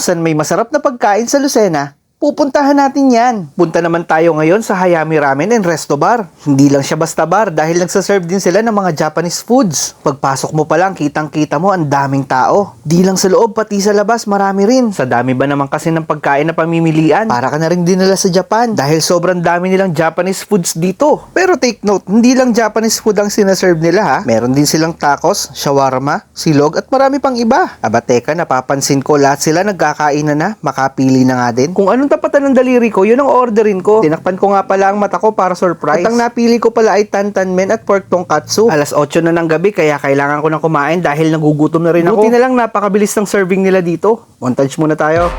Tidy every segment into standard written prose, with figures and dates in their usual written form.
kung saan may masarap na pagkain sa Lucena, pupuntahan natin yan. Punta naman tayo ngayon sa Hayami Ramen and Resto Bar. Hindi lang siya basta bar dahil nagsaserve din sila ng mga Japanese foods. Pagpasok mo pa lang, kitang-kita mo ang daming tao. Di lang sa loob, pati sa labas, marami rin. Sa dami ba naman kasi ng pagkain na pamimilian, para ka na rin dinala sa Japan dahil sobrang dami nilang Japanese foods dito. Pero take note, hindi lang Japanese food ang sinaserve nila ha. Meron din silang tacos, shawarma, silog at marami pang iba. Aba teka, napapansin ko lahat sila nagkakainan na, makapili na nga din. Kung anong tapatan ng daliri ko, yun ang orderin ko. Tinakpan ko nga pala ang mata ko para surprise. At ang napili ko pala ay tantan men at pork tongkatsu. Alas 8 na ng gabi kaya kailangan ko nang kumain dahil nagugutom na rin ako. Buti na lang napakabilis ng serving nila dito. Montage muna tayo.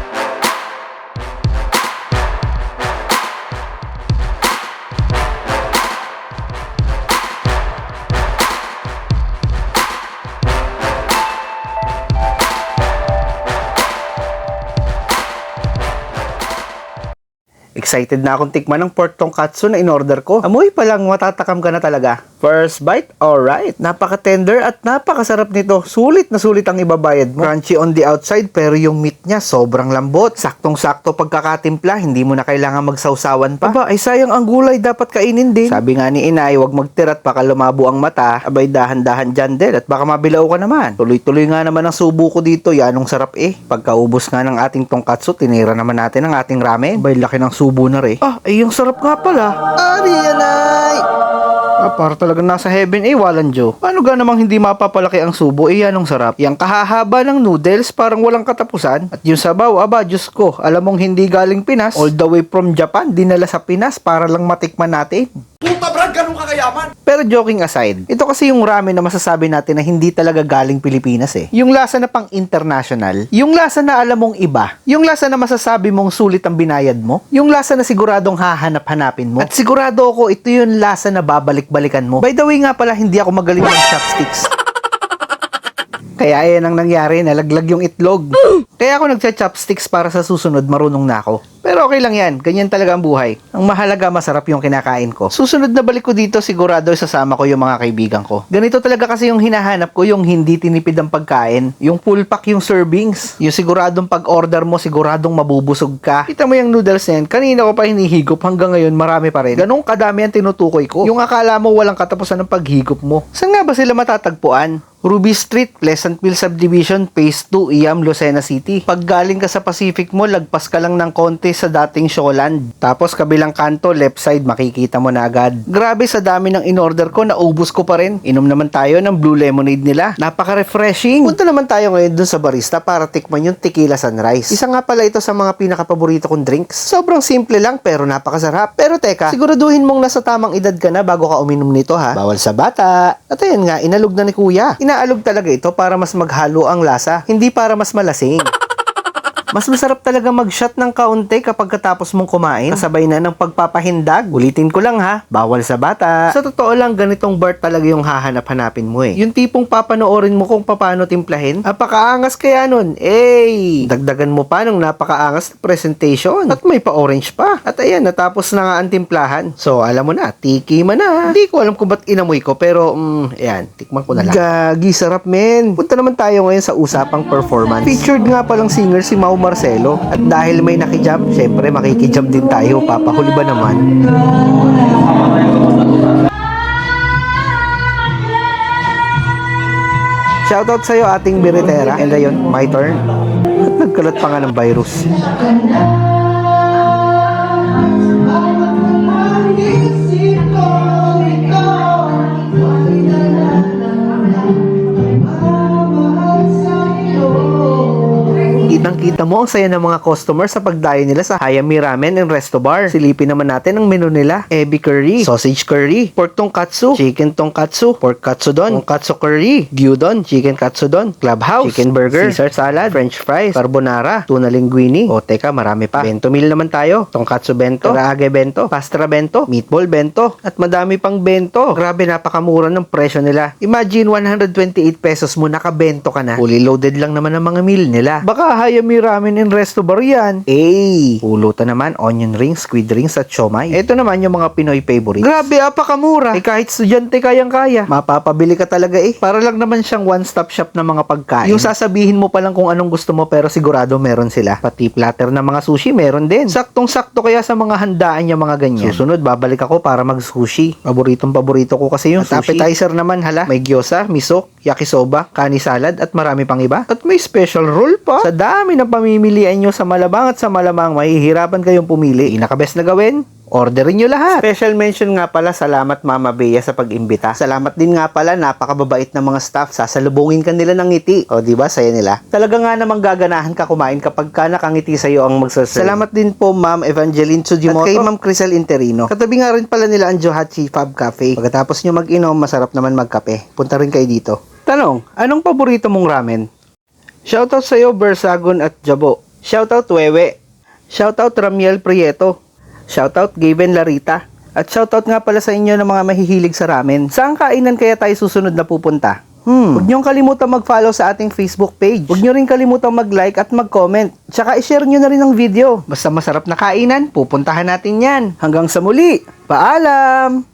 Excited na akong tikman ng pork tongkatsu na in-order ko. Amoy pa lang, matatakam ka na talaga. First bite, alright. Napaka-tender at napakasarap nito. Sulit na sulit ang ibabayad mo. Crunchy on the outside pero yung meat niya sobrang lambot. Saktong-sakto pagkakatimpla, hindi mo na kailangan magsawsawan pa. Aba, ay sayang ang gulay, dapat kainin din. Sabi nga ni inay, wag magtirat baka lumabo ang mata. Abay, dahan-dahan dyan din at baka mabilaw ka naman. Tuloy-tuloy nga naman ang subo ko dito. Yanong sarap eh. Pagkaubos nga ng ating tongkatsu, tinira naman natin ang ating ramen. Abay, laki ng subo na rin. Ay yung sarap nga pala. Ari yanay! Para talagang nasa heaven walang Diyo. Paano ga namang hindi mapapalaki ang subo? Anong sarap. Yang kahahaba ng noodles parang walang katapusan. At yung sabaw, aba, Diyos ko, alam mong hindi galing Pinas, all the way from Japan, dinala sa Pinas para lang matikman natin. Puta brad, ganun kakayaman! Pero joking aside, ito kasi yung ramen na masasabi natin na hindi talaga galing Pilipinas eh. Yung lasa na pang international, yung lasa na alam mong iba, yung lasa na masasabi mong sulit ang binayad mo, yung lasa na siguradong hahanap-hanapin mo. At sigurado ako ito yung lasa na babalik-balikan mo. By the way nga pala, hindi ako magaling ng chopsticks. Kaya yan ang nangyari, nalaglag yung itlog. Kaya ako nagcha-chopsticks para sa susunod marunong na ako. Pero okay lang yan, ganyan talaga ang buhay. Ang mahalaga, masarap yung kinakain ko. Susunod na balik ko dito, sigurado isasama ko yung mga kaibigan ko. Ganito talaga kasi yung hinahanap ko, yung hindi tinipid ang pagkain. Yung full pack yung servings. Yung siguradong pag-order mo, siguradong mabubusog ka. Kita mo yung noodles na yan, kanina ko pa hinihigop, hanggang ngayon marami pa rin. Ganong kadami ang tinutukoy ko. Yung akala mo walang katapusan ng paghigop mo. Saan nga ba sila matatagpuan? Ruby Street, Pleasantville Subdivision, Phase 2, Iam, Lucena City. Pag galing ka sa Pacific mo, lagpas ka lang ng konti sa dating Showland. Tapos kabilang kanto, left side, makikita mo na agad. Grabe sa dami ng in-order ko, naubos ko pa rin. Inom naman tayo ng blue lemonade nila. Napaka-refreshing. Punta naman tayo ngayon dun sa barista para tikman yung tequila sunrise. Isa nga pala ito sa mga pinaka-paborito kong drinks. Sobrang simple lang pero napakasarap. Pero teka, siguraduhin mong nasa tamang edad ka na bago ka uminom nito ha. Bawal sa bata. At ayan nga, inalog na ni kuya. Inaalog talaga ito para mas maghalo ang lasa, hindi para mas malasing. Mas masarap talaga mag-shot ng kaunti kapag katapos mong kumain. Kasabay na ng pagpapahindag. Ulitin ko lang ha, bawal sa bata. Sa totoo lang, ganitong bar talaga yung hahanap-hanapin mo eh. Yung tipong papanoorin mo kung paano timplahin. Napakaangas kaya nun. Dagdagan mo pa ng napakaangas na presentation. At may pa-orange pa. At ayan, natapos na nga ang timplahan. So, alam mo na, tiki man na. Hindi ko alam kung ba't inamoy ko, pero, ayan, tikman ko na lang. Gagi, sarap men. Punta naman tayo ngayon sa usapang performance. Featured nga palang singer si Mau Marcelo. At dahil may nakijam, syempre makikijam din tayo. Papahuli ba naman? Shoutout sa'yo ating biritera. And ayun, my turn. At nagkalat pa nga ng virus. Kitang-kita mo ang saya ng mga customer sa pagdayo nila sa Hayami Ramen and Resto Bar. Silipin naman natin ang menu nila. Ebi curry, sausage curry, pork tongkatsu, chicken tongkatsu, pork katsudon, tongkatsu curry, gyudon, chicken katsudon, clubhouse, chicken burger, Caesar salad, french fries, carbonara, tuna linguine. O teka, marami pa. Bento meal naman tayo. Tongkatsu bento, karaage bento, pastra bento, meatball bento, at madami pang bento. Grabe, napakamura ng presyo nila. Imagine 128 pesos mo nakabento ka na. Fully loaded lang naman ang mga meal nila. Baka Hayami ramen in resto bar yan. Pulutan naman, onion rings, squid rings at siomay. Ito naman yung mga Pinoy favorites. Grabe, apakamura. Kahit estudyante kayang-kaya. Mapapabili ka talaga Para lang naman siyang one-stop shop na mga pagkain. Yung sasabihin mo pa lang kung anong gusto mo pero sigurado meron sila. Pati platter na mga sushi meron din. Saktong-sakto kaya sa mga handaan yung mga ganyan. Susunod, babalik ako para mag-sushi. Paborito ko kasi yung sushi. Appetizer naman may gyoza, miso, yakisoba, kani salad at marami pang iba. At may special roll pa. Sa dami ng pamimilian nyo sa Malabang at sa Malamang, mahihirapan kayong pumili. Pinaka-best na gawin, orderin nyo lahat. Special mention nga pala, salamat Mama Bea sa pag-imbita. Salamat din nga pala, napakababait ng mga staff. Sasalubungin ka nila ng ngiti. O diba, saya nila. Talaga nga namang gaganahan ka kumain kapag ka nakangiti sa'yo ang magsaserve. Salamat din po Ma'am Evangeline Tsujimoto at kay Ma'am Crisel Interino. Katabi nga rin pala nila ang Johachi Fab Cafe. Pagkatapos nyo mag-inom, masarap naman magkape. Punta rin kayo dito. Tanong, anong paborito mong ramen? Shoutout sa'yo Bersagon at Jabo. Shoutout Wewe. Shoutout Ramiel Prieto. Shoutout Gaven Larita. At shoutout nga pala sa inyo ng mga mahihilig sa ramen. Saan kainan kaya tayo susunod na pupunta? Huwag niyong kalimutan mag-follow sa ating Facebook page. Huwag niyo rin kalimutan mag-like at mag-comment. Tsaka i-share niyo na rin ang video. Basta masarap na kainan, pupuntahan natin yan. Hanggang sa muli. Paalam!